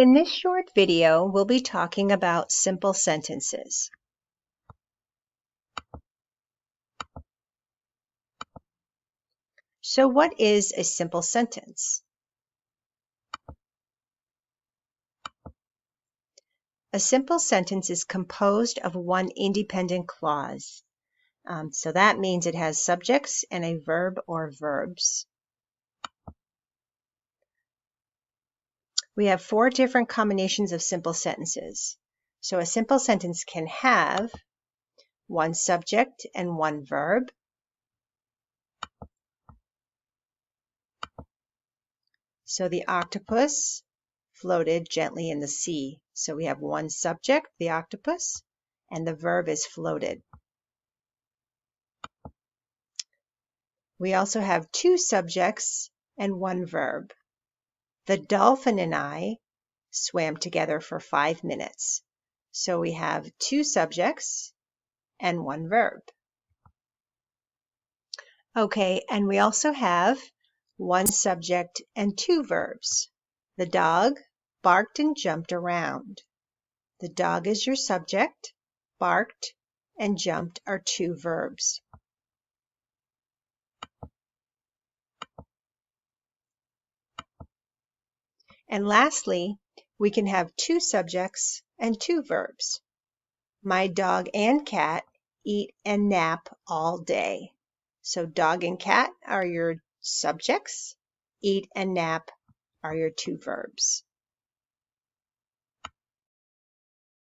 In this short video, we'll be talking about simple sentences. So what is a simple sentence? A simple sentence is composed of one independent clause. So that means it has subjects and a verb or verbs. We have 4 different combinations of simple sentences. So a simple sentence can have one subject and one verb. So the octopus floated gently in the sea. So we have one subject, the octopus, and the verb is floated. We also have 2 subjects and 1 verb. The dolphin and I swam together for 5 minutes. So we have 2 subjects and 1 verb. Okay, and we also have 1 subject and 2 verbs. The dog barked and jumped around. The dog is your subject, barked and jumped are 2 verbs. And lastly, we can have 2 subjects and 2 verbs. My dog and cat eat and nap all day. So dog and cat are your subjects, eat and nap are your 2 verbs.